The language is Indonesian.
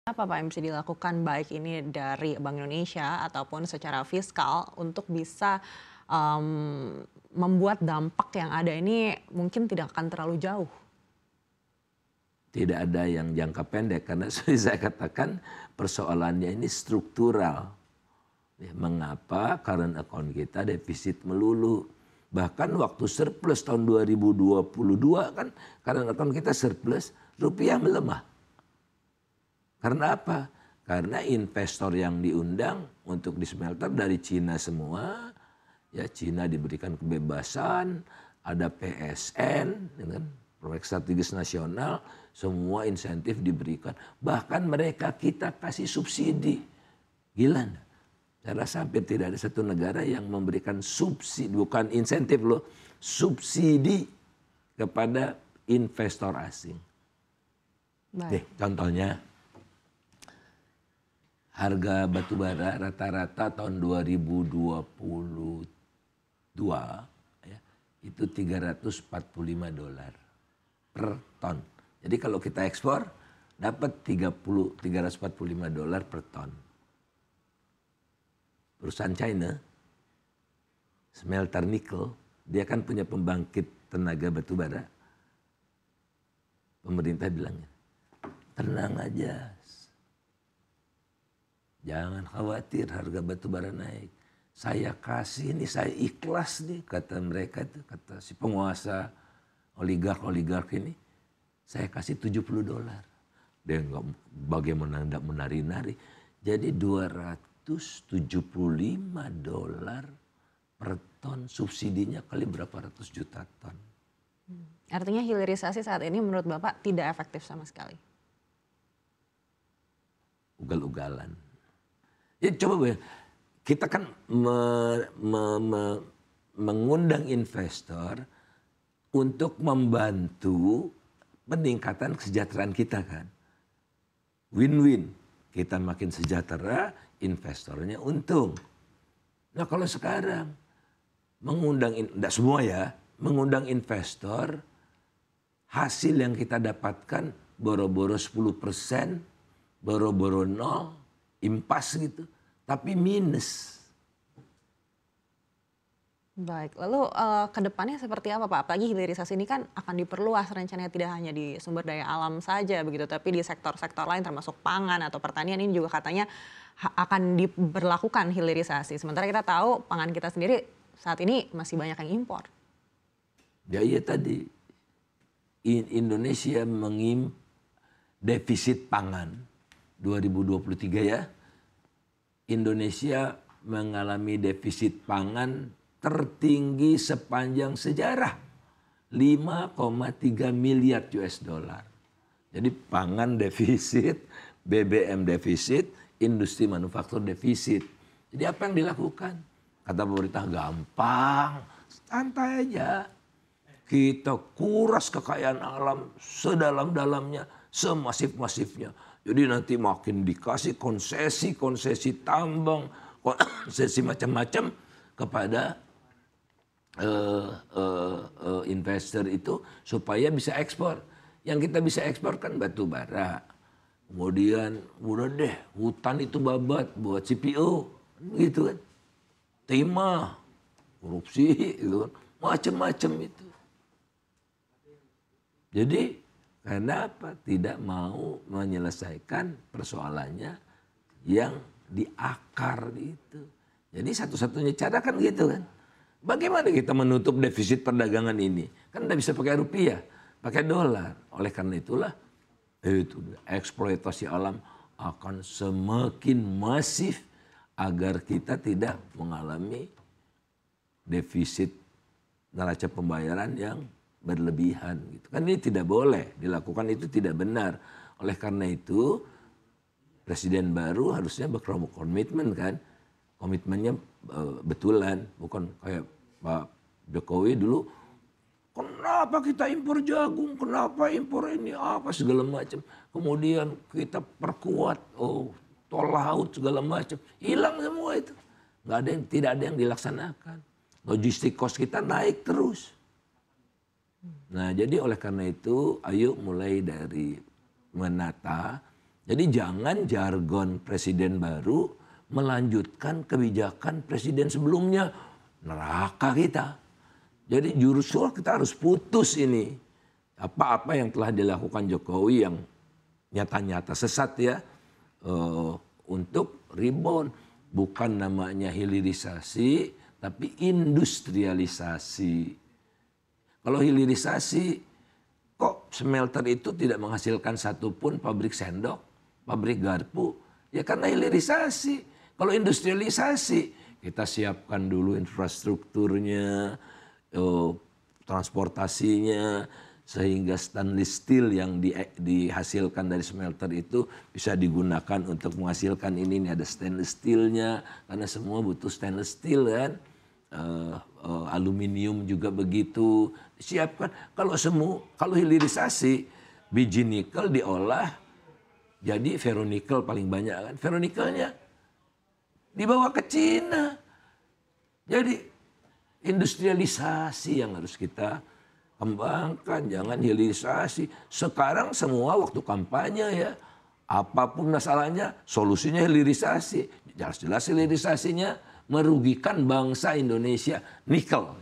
Apa Pak yang bisa dilakukan baik ini dari Bank Indonesia ataupun secara fiskal untuk bisa membuat dampak yang ada ini mungkin tidak akan terlalu jauh? Tidak ada yang jangka pendek karena seperti saya katakan persoalannya ini struktural. Ya, mengapa current account kita defisit melulu? Bahkan waktu surplus tahun 2022 kan current account kita surplus, rupiah melemah. Karena apa? Karena investor yang diundang untuk di smelter dari Cina semua, ya Cina diberikan kebebasan, ada PSN, dengan proyek strategis nasional, semua insentif diberikan. Bahkan mereka kita kasih subsidi. Gila enggak? Saya rasa hampir tidak ada satu negara yang memberikan subsidi, bukan insentif loh, subsidi kepada investor asing. Nih, contohnya, harga batubara rata-rata tahun 2022 ya, itu $345 per ton. Jadi kalau kita ekspor dapat $345 per ton. Perusahaan China, smelter nikel, dia kan punya pembangkit tenaga batubara. Pemerintah bilang, tenang aja. Jangan khawatir harga batubara naik. Saya kasih ini, saya ikhlas nih, kata mereka itu, kata si penguasa oligark ini. Saya kasih $70. Dia enggak bagaimana enggak menari-nari. Jadi $275 per ton, subsidinya kali berapa ratus juta ton. Artinya hilirisasi saat ini menurut Bapak tidak efektif sama sekali? Ugal-ugalan. Ya coba bayang, kita kan mengundang investor untuk membantu peningkatan kesejahteraan kita kan. Win-win. Kita makin sejahtera, investornya untung. Nah kalau sekarang mengundang, tidak semua ya, mengundang investor, hasil yang kita dapatkan boro-boro 10%, boro-boro 0, impas gitu. Tapi minus. Baik, lalu ke depannya seperti apa Pak? Apalagi hilirisasi ini kan akan diperluas rencananya tidak hanya di sumber daya alam saja begitu, tapi di sektor-sektor lain termasuk pangan atau pertanian ini juga katanya akan diberlakukan hilirisasi. Sementara kita tahu pangan kita sendiri saat ini masih banyak yang impor. Ya iya tadi, Indonesia defisit pangan 2023 ya. Indonesia mengalami defisit pangan tertinggi sepanjang sejarah, 5,3 miliar US dollar. Jadi pangan defisit, BBM defisit, industri manufaktur defisit. Jadi apa yang dilakukan? Kata pemerintah gampang, santai aja. Kita kuras kekayaan alam sedalam-dalamnya, semasif-masifnya. Jadi nanti makin dikasih konsesi tambang, konsesi macam-macam kepada investor itu supaya bisa ekspor. Yang kita bisa ekspor kan batu bara. Kemudian udah deh hutan itu babat buat CPO gitu kan. Timah, korupsi gitu kan. Macam-macam itu. Jadi karena apa? Tidak mau menyelesaikan persoalannya yang di akar itu. Jadi satu-satunya cara kan gitu kan. Bagaimana kita menutup defisit perdagangan ini? Kan tidak bisa pakai rupiah, pakai dolar. Oleh karena itulah itu eksploitasi alam akan semakin masif agar kita tidak mengalami defisit neraca pembayaran yang berlebihan gitu. Kan ini tidak boleh dilakukan, itu tidak benar. Oleh karena itu presiden baru harusnya berkomitmen kan. Komitmennya betulan, bukan kayak Pak Jokowi dulu. Kenapa kita impor jagung? Kenapa impor ini apa segala macam? Kemudian kita perkuat, tol laut segala macam. Hilang semua itu. Tidak ada yang dilaksanakan. Logistik cost kita naik terus. Nah, jadi oleh karena itu, ayo mulai dari menata Jadi jangan jargon presiden baru melanjutkan kebijakan presiden sebelumnya. Neraka kita. Jadi justru kita harus putus ini. Apa-apa yang telah dilakukan Jokowi yang nyata-nyata sesat ya. Untuk rebound. Bukan namanya hilirisasi, tapi industrialisasi. Kalau hilirisasi, kok smelter itu tidak menghasilkan satupun pabrik sendok, pabrik garpu? Ya karena hilirisasi. Kalau industrialisasi, kita siapkan dulu infrastrukturnya, transportasinya, sehingga stainless steel yang dihasilkan dari smelter itu bisa digunakan untuk menghasilkan ini ada stainless steelnya, karena semua butuh stainless steel kan. Aluminium juga begitu siapkan. Kalau hilirisasi, biji nikel diolah jadi ferronikel paling banyak kan. Ferronikelnya dibawa ke Cina. Jadi industrialisasi yang harus kita kembangkan, jangan hilirisasi. Sekarang semua waktu kampanye ya, apapun masalahnya solusinya hilirisasi. Jelas-jelas hilirisasinya merugikan bangsa Indonesia. Nikel.